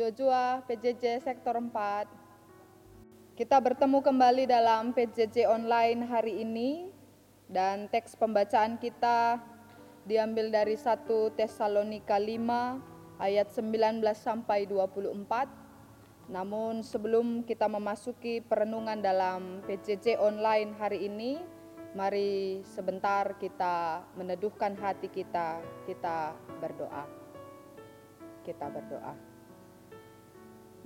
Joshua PJJ Sektor 4. Kita bertemu kembali dalam PJJ online hari ini dan teks pembacaan kita diambil dari 1 Tesalonika 5 ayat 19 sampai 24. Namun sebelum kita memasuki perenungan dalam PJJ online hari ini, mari sebentar kita meneduhkan hati kita berdoa. Kita berdoa.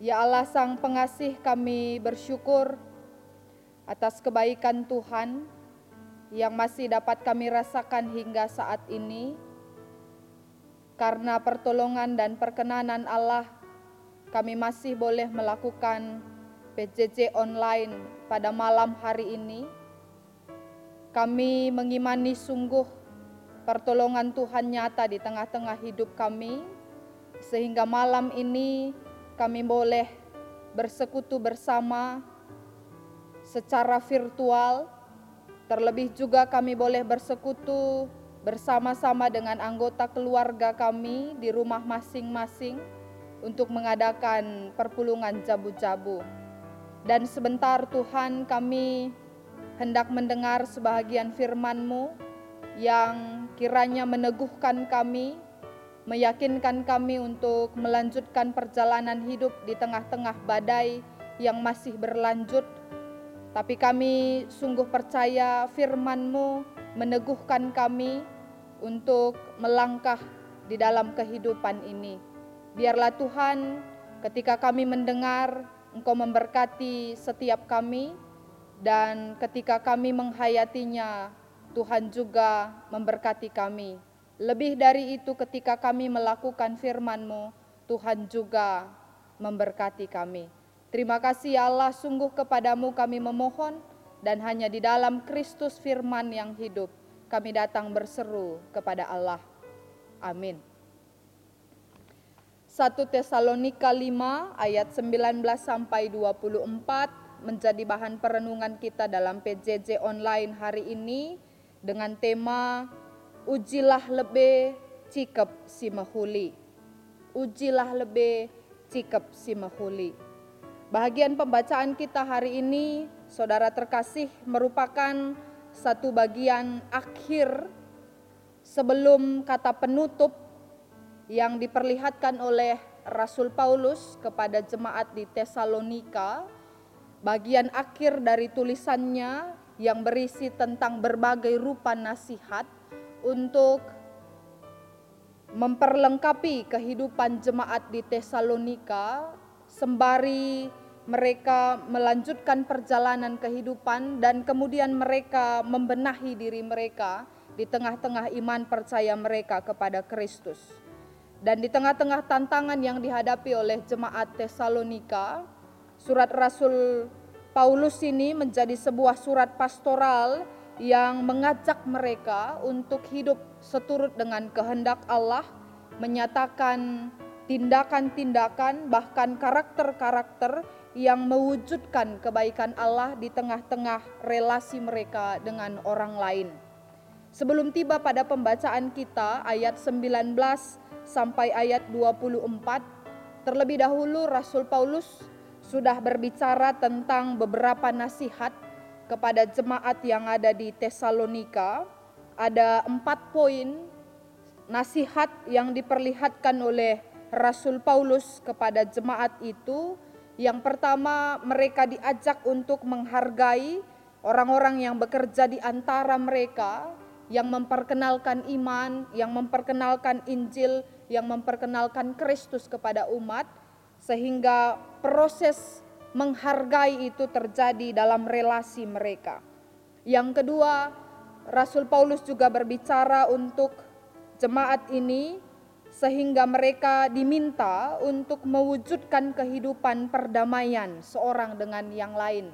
Ya Allah Sang Pengasih, kami bersyukur atas kebaikan Tuhan yang masih dapat kami rasakan hingga saat ini. Karena pertolongan dan perkenanan Allah, kami masih boleh melakukan PJJ online pada malam hari ini. Kami mengimani sungguh pertolongan Tuhan nyata di tengah-tengah hidup kami, sehingga malam ini kami boleh bersekutu bersama secara virtual. Terlebih juga kami boleh bersekutu bersama-sama dengan anggota keluarga kami di rumah masing-masing untuk mengadakan perpulungan jabu-jabu. Dan sebentar Tuhan, kami hendak mendengar sebahagian firman-Mu yang kiranya meneguhkan kami, meyakinkan kami untuk melanjutkan perjalanan hidup di tengah-tengah badai yang masih berlanjut. Tapi kami sungguh percaya firman-Mu meneguhkan kami untuk melangkah di dalam kehidupan ini. Biarlah Tuhan, ketika kami mendengar, Engkau memberkati setiap kami, dan ketika kami menghayatinya, Tuhan juga memberkati kami. Lebih dari itu, ketika kami melakukan firman-Mu, Tuhan juga memberkati kami. Terima kasih ya Allah, sungguh kepadamu kami memohon, dan hanya di dalam Kristus firman yang hidup, kami datang berseru kepada Allah. Amin. 1 Tesalonika 5 ayat 19 sampai 24 menjadi bahan perenungan kita dalam PJJ online hari ini dengan tema Ujilah lebe cikep si mahuli. Ujilah lebe cikep si mahuli. Bahagian pembacaan kita hari ini, saudara terkasih, merupakan satu bagian akhir sebelum kata penutup yang diperlihatkan oleh Rasul Paulus kepada jemaat di Tesalonika. Bagian akhir dari tulisannya yang berisi tentang berbagai rupa nasihat untuk memperlengkapi kehidupan jemaat di Tesalonika sembari mereka melanjutkan perjalanan kehidupan dan kemudian mereka membenahi diri mereka di tengah-tengah iman percaya mereka kepada Kristus. Dan di tengah-tengah tantangan yang dihadapi oleh jemaat Tesalonika, surat Rasul Paulus ini menjadi sebuah surat pastoral yang mengajak mereka untuk hidup seturut dengan kehendak Allah, menyatakan tindakan-tindakan bahkan karakter-karakter yang mewujudkan kebaikan Allah di tengah-tengah relasi mereka dengan orang lain. Sebelum tiba pada pembacaan kita ayat 19 sampai ayat 24, terlebih dahulu Rasul Paulus sudah berbicara tentang beberapa nasihat kepada jemaat yang ada di Tesalonika. Ada 4 poin nasihat yang diperlihatkan oleh Rasul Paulus kepada jemaat itu. Yang pertama, mereka diajak untuk menghargai orang-orang yang bekerja di antara mereka, yang memperkenalkan iman, yang memperkenalkan Injil, yang memperkenalkan Kristus kepada umat, sehingga proses menghargai itu terjadi dalam relasi mereka. Yang kedua, Rasul Paulus juga berbicara untuk jemaat ini sehingga mereka diminta untuk mewujudkan kehidupan perdamaian seorang dengan yang lain.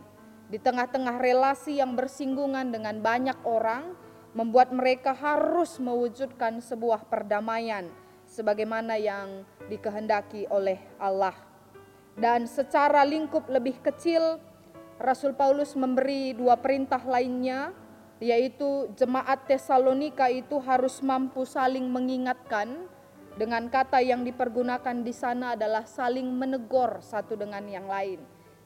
Di tengah-tengah relasi yang bersinggungan dengan banyak orang, membuat mereka harus mewujudkan sebuah perdamaian sebagaimana yang dikehendaki oleh Allah. Dan secara lingkup lebih kecil, Rasul Paulus memberi 2 perintah lainnya, yaitu jemaat Tesalonika itu harus mampu saling mengingatkan Dengan kata yang dipergunakan di sana adalah saling menegur satu dengan yang lain.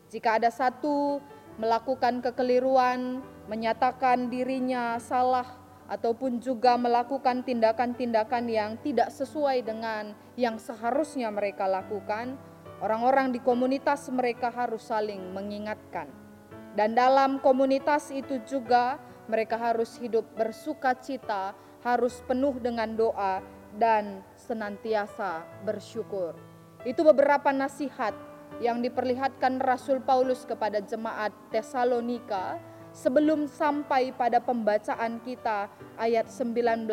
Jika ada satu melakukan kekeliruan, menyatakan dirinya salah, ataupun juga melakukan tindakan-tindakan yang tidak sesuai dengan yang seharusnya mereka lakukan, orang-orang di komunitas mereka harus saling mengingatkan. Dan dalam komunitas itu juga mereka harus hidup bersukacita, harus penuh dengan doa dan senantiasa bersyukur. Itu beberapa nasihat yang diperlihatkan Rasul Paulus kepada jemaat Tesalonika sebelum sampai pada pembacaan kita ayat 19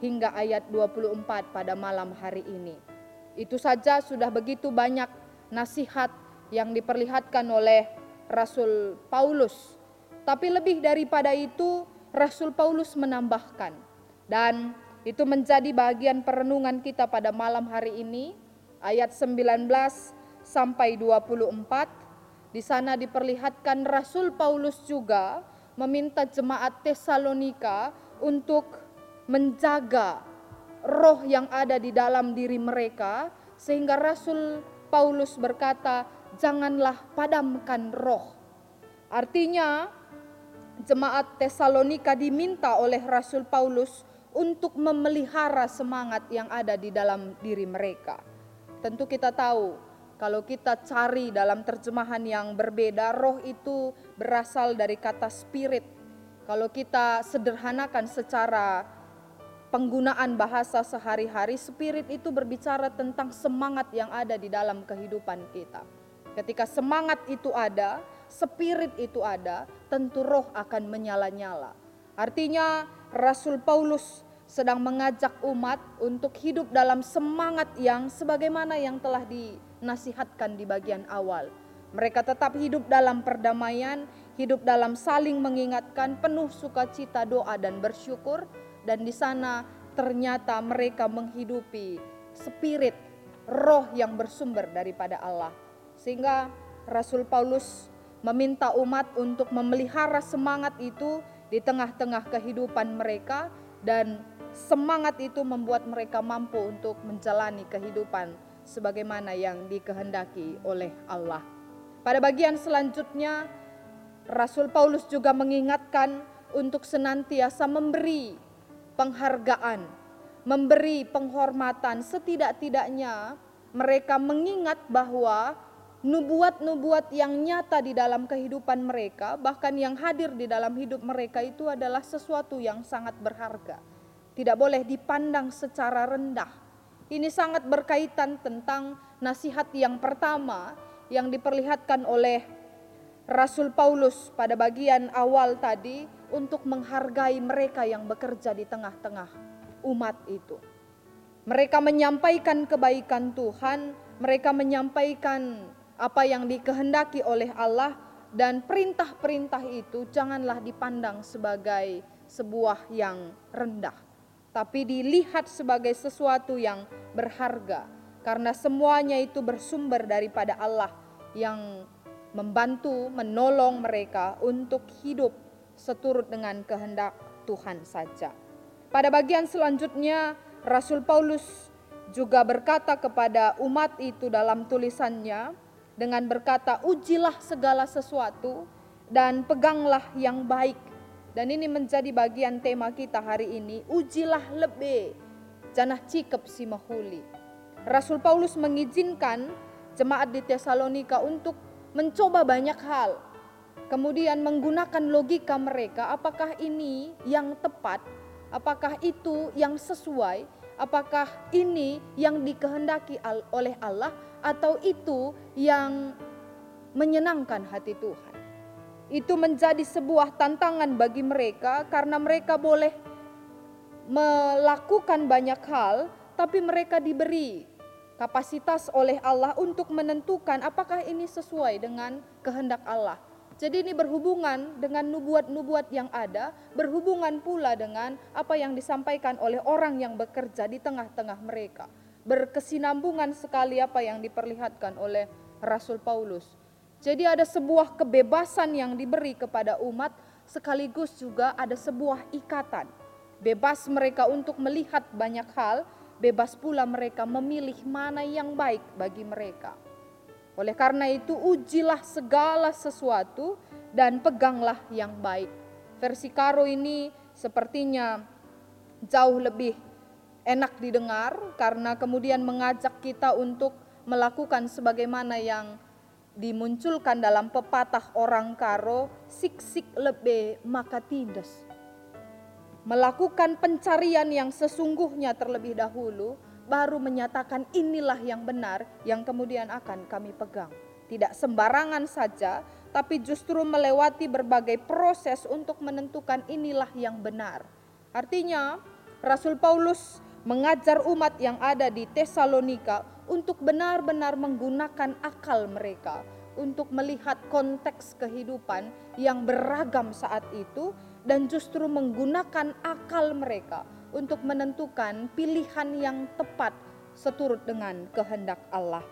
hingga ayat 24 pada malam hari ini. Itu saja sudah begitu banyak nasihat yang diperlihatkan oleh Rasul Paulus. Tapi lebih daripada itu, Rasul Paulus menambahkan, dan itu menjadi bagian perenungan kita pada malam hari ini, ayat 19 sampai 24. Di sana diperlihatkan Rasul Paulus juga meminta jemaat Tesalonika untuk menjaga roh yang ada di dalam diri mereka, sehingga Rasul Paulus berkata, janganlah padamkan roh. Artinya jemaat Tesalonika diminta oleh Rasul Paulus untuk memelihara semangat yang ada di dalam diri mereka. Tentu kita tahu, kalau kita cari dalam terjemahan yang berbeda, roh itu berasal dari kata spirit. Kalau kita sederhanakan secara penggunaan bahasa sehari-hari, spirit itu berbicara tentang semangat yang ada di dalam kehidupan kita. Ketika semangat itu ada, spirit itu ada, tentu roh akan menyala-nyala. Artinya Rasul Paulus sedang mengajak umat untuk hidup dalam semangat yang sebagaimana yang telah dinasihatkan di bagian awal. Mereka tetap hidup dalam perdamaian, hidup dalam saling mengingatkan, penuh sukacita, doa dan bersyukur. Dan di sana ternyata mereka menghidupi spirit, roh yang bersumber daripada Allah. Sehingga Rasul Paulus meminta umat untuk memelihara semangat itu di tengah-tengah kehidupan mereka, dan semangat itu membuat mereka mampu untuk menjalani kehidupan sebagaimana yang dikehendaki oleh Allah. Pada bagian selanjutnya, Rasul Paulus juga mengingatkan untuk senantiasa memberi penghargaan, memberi penghormatan. Setidak-tidaknya mereka mengingat bahwa nubuat-nubuat yang nyata di dalam kehidupan mereka, bahkan yang hadir di dalam hidup mereka itu adalah sesuatu yang sangat berharga. Tidak boleh dipandang secara rendah. Ini sangat berkaitan tentang nasihat yang pertama yang diperlihatkan oleh Rasul Paulus pada bagian awal tadi, untuk menghargai mereka yang bekerja di tengah-tengah umat itu. Mereka menyampaikan kebaikan Tuhan, mereka menyampaikan apa yang dikehendaki oleh Allah, dan perintah-perintah itu janganlah dipandang sebagai sebuah yang rendah, tapi dilihat sebagai sesuatu yang berharga, karena semuanya itu bersumber daripada Allah yang membantu, menolong mereka untuk hidup seturut dengan kehendak Tuhan saja. Pada bagian selanjutnya, Rasul Paulus juga berkata kepada umat itu dalam tulisannya dengan berkata, ujilah segala sesuatu dan peganglah yang baik. Dan ini menjadi bagian tema kita hari ini, ujilah lebih, janah cikep si mahuli. Rasul Paulus mengizinkan jemaat di Tesalonika untuk mencoba banyak hal, kemudian menggunakan logika mereka, apakah ini yang tepat, apakah itu yang sesuai, apakah ini yang dikehendaki oleh Allah, atau itu yang menyenangkan hati Tuhan. Itu menjadi sebuah tantangan bagi mereka, karena mereka boleh melakukan banyak hal, tapi mereka diberi kapasitas oleh Allah untuk menentukan apakah ini sesuai dengan kehendak Allah. Jadi ini berhubungan dengan nubuat-nubuat yang ada, berhubungan pula dengan apa yang disampaikan oleh orang yang bekerja di tengah-tengah mereka. Berkesinambungan sekali apa yang diperlihatkan oleh Rasul Paulus. Jadi ada sebuah kebebasan yang diberi kepada umat, sekaligus juga ada sebuah ikatan. Bebas mereka untuk melihat banyak hal, bebas pula mereka memilih mana yang baik bagi mereka. Oleh karena itu, ujilah segala sesuatu dan peganglah yang baik. Versi Karo ini sepertinya jauh lebih enak didengar karena kemudian mengajak kita untuk melakukan sebagaimana yang dimunculkan dalam pepatah orang Karo, sik-sik lebe maka tindes. Melakukan pencarian yang sesungguhnya terlebih dahulu, baru menyatakan inilah yang benar yang kemudian akan kami pegang. Tidak sembarangan saja, tapi justru melewati berbagai proses untuk menentukan inilah yang benar. Artinya, Rasul Paulus mengajar umat yang ada di Tesalonika untuk benar-benar menggunakan akal mereka untuk melihat konteks kehidupan yang beragam saat itu dan justru menggunakan akal mereka untuk menentukan pilihan yang tepat seturut dengan kehendak Allah.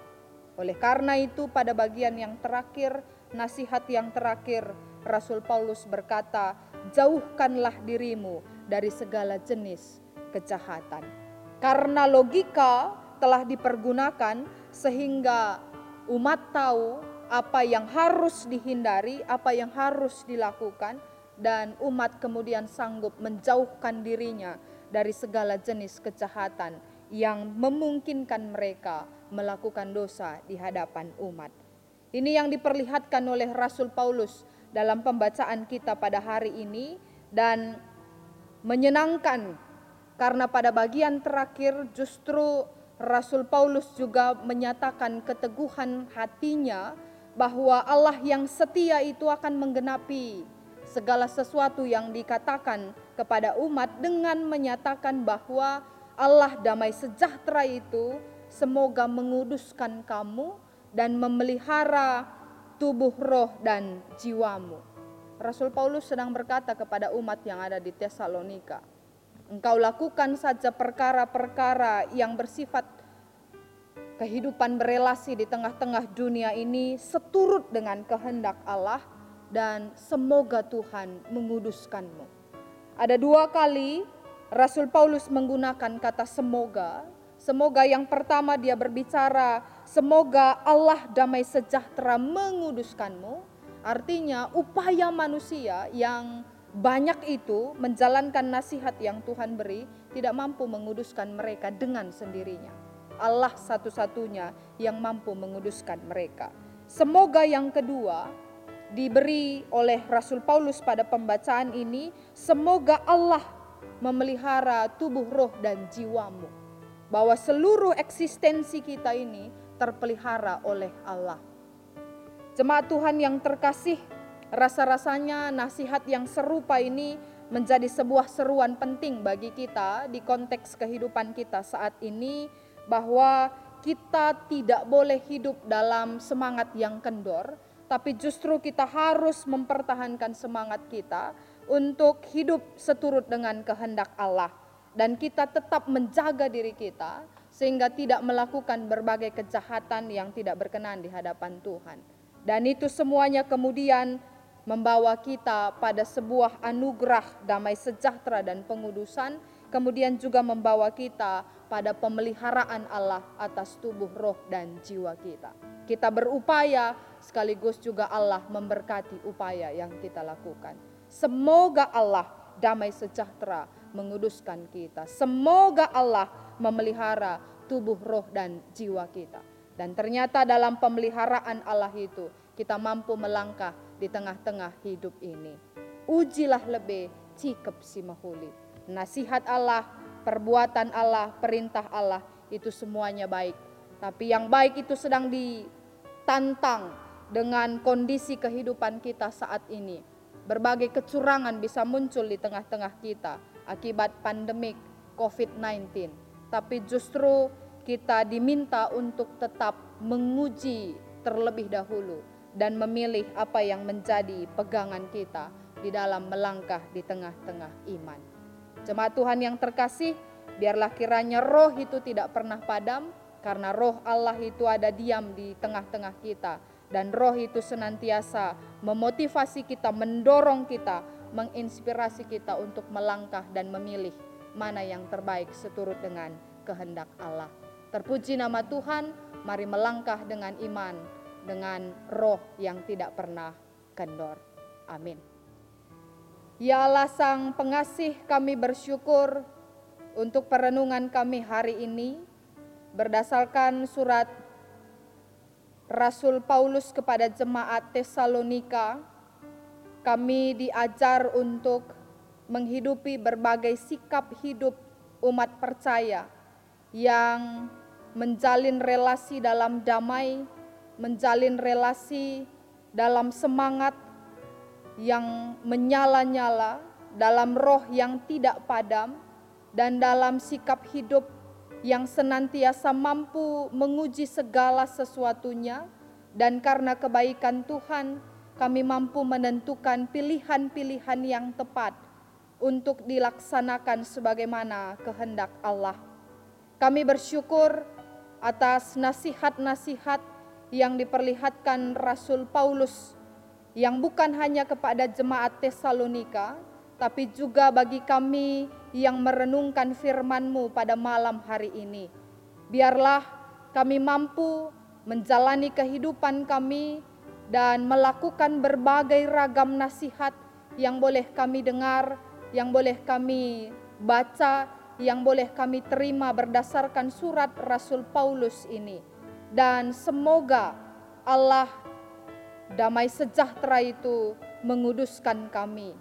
Oleh karena itu, pada bagian yang terakhir, nasihat yang terakhir, Rasul Paulus berkata, jauhkanlah dirimu dari segala jenis kejahatan. Karena logika telah dipergunakan sehingga umat tahu apa yang harus dihindari, apa yang harus dilakukan, dan umat kemudian sanggup menjauhkan dirinya dari segala jenis kejahatan yang memungkinkan mereka melakukan dosa di hadapan umat. Ini yang diperlihatkan oleh Rasul Paulus dalam pembacaan kita pada hari ini, dan menyenangkan karena pada bagian terakhir justru Rasul Paulus juga menyatakan keteguhan hatinya bahwa Allah yang setia itu akan menggenapi segala sesuatu yang dikatakan kepada umat dengan menyatakan bahwa Allah damai sejahtera itu semoga menguduskan kamu dan memelihara tubuh, roh, dan jiwamu. Rasul Paulus sedang berkata kepada umat yang ada di Tesalonika, engkau lakukan saja perkara-perkara yang bersifat kehidupan berelasi di tengah-tengah dunia ini seturut dengan kehendak Allah, dan semoga Tuhan menguduskanmu. Ada 2 kali Rasul Paulus menggunakan kata semoga. Semoga yang pertama dia berbicara, semoga Allah damai sejahtera menguduskanmu. Artinya upaya manusia yang banyak itu menjalankan nasihat yang Tuhan beri tidak mampu menguduskan mereka dengan sendirinya. Allah satu-satunya yang mampu menguduskan mereka. Semoga yang kedua diberi oleh Rasul Paulus pada pembacaan ini, semoga Allah memelihara tubuh, roh, dan jiwamu. Bahwa seluruh eksistensi kita ini terpelihara oleh Allah. Jemaat Tuhan yang terkasih, rasa-rasanya nasihat yang serupa ini menjadi sebuah seruan penting bagi kita di konteks kehidupan kita saat ini, bahwa kita tidak boleh hidup dalam semangat yang kendor, tapi justru kita harus mempertahankan semangat kita untuk hidup seturut dengan kehendak Allah. Dan kita tetap menjaga diri kita sehingga tidak melakukan berbagai kejahatan yang tidak berkenan di hadapan Tuhan. Dan itu semuanya kemudian membawa kita pada sebuah anugerah damai sejahtera dan pengudusan, kemudian juga membawa kita pada pemeliharaan Allah atas tubuh, roh, dan jiwa kita. Kita berupaya sekaligus juga Allah memberkati upaya yang kita lakukan. Semoga Allah damai sejahtera menguduskan kita. Semoga Allah memelihara tubuh, roh, dan jiwa kita. Dan ternyata dalam pemeliharaan Allah itu kita mampu melangkah di tengah-tengah hidup ini. Ujilah lebih cikep si mahuli. Nasihat Allah, perbuatan Allah, perintah Allah itu semuanya baik. Tapi yang baik itu sedang ditantang dengan kondisi kehidupan kita saat ini. Berbagai kecurangan bisa muncul di tengah-tengah kita akibat pandemik COVID-19. Tapi justru kita diminta untuk tetap menguji terlebih dahulu dan memilih apa yang menjadi pegangan kita di dalam melangkah di tengah-tengah iman. Jemaat Tuhan yang terkasih, biarlah kiranya roh itu tidak pernah padam, karena roh Allah itu ada diam di tengah-tengah kita. Dan roh itu senantiasa memotivasi kita, mendorong kita, menginspirasi kita untuk melangkah dan memilih mana yang terbaik seturut dengan kehendak Allah. Terpuji nama Tuhan, mari melangkah dengan iman, dengan roh yang tidak pernah kendor. Amin. Ya Allah Sang Pengasih, kami bersyukur untuk perenungan kami hari ini berdasarkan surat Rasul Paulus kepada jemaat Tesalonika. Kami diajar untuk menghidupi berbagai sikap hidup umat percaya yang menjalin relasi dalam damai, menjalin relasi dalam semangat yang menyala-nyala, dalam roh yang tidak padam, dan dalam sikap hidup yang senantiasa mampu menguji segala sesuatunya, dan karena kebaikan Tuhan, kami mampu menentukan pilihan-pilihan yang tepat untuk dilaksanakan sebagaimana kehendak Allah. Kami bersyukur atas nasihat-nasihat yang diperlihatkan Rasul Paulus, yang bukan hanya kepada jemaat Tesalonika, tapi juga bagi kami yang merenungkan firman-Mu pada malam hari ini. Biarlah kami mampu menjalani kehidupan kami dan melakukan berbagai ragam nasihat yang boleh kami dengar, yang boleh kami baca, yang boleh kami terima berdasarkan surat Rasul Paulus ini. Dan semoga Allah damai sejahtera itu menguduskan kami.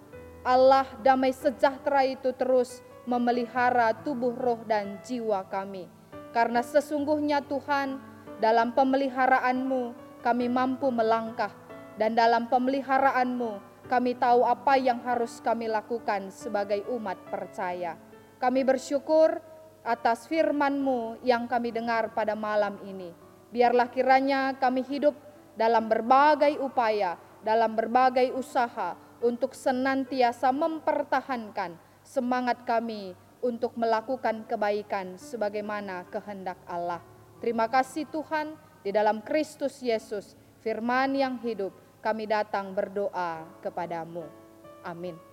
Allah damai sejahtera itu terus memelihara tubuh, roh, dan jiwa kami. Karena sesungguhnya Tuhan, dalam pemeliharaan-Mu kami mampu melangkah, dan dalam pemeliharaan-Mu kami tahu apa yang harus kami lakukan sebagai umat percaya. Kami bersyukur atas firman-Mu yang kami dengar pada malam ini. Biarlah kiranya kami hidup dalam berbagai upaya, dalam berbagai usaha untuk senantiasa mempertahankan semangat kami untuk melakukan kebaikan sebagaimana kehendak Allah. Terima kasih Tuhan, di dalam Kristus Yesus, firman yang hidup, kami datang berdoa kepadamu. Amin.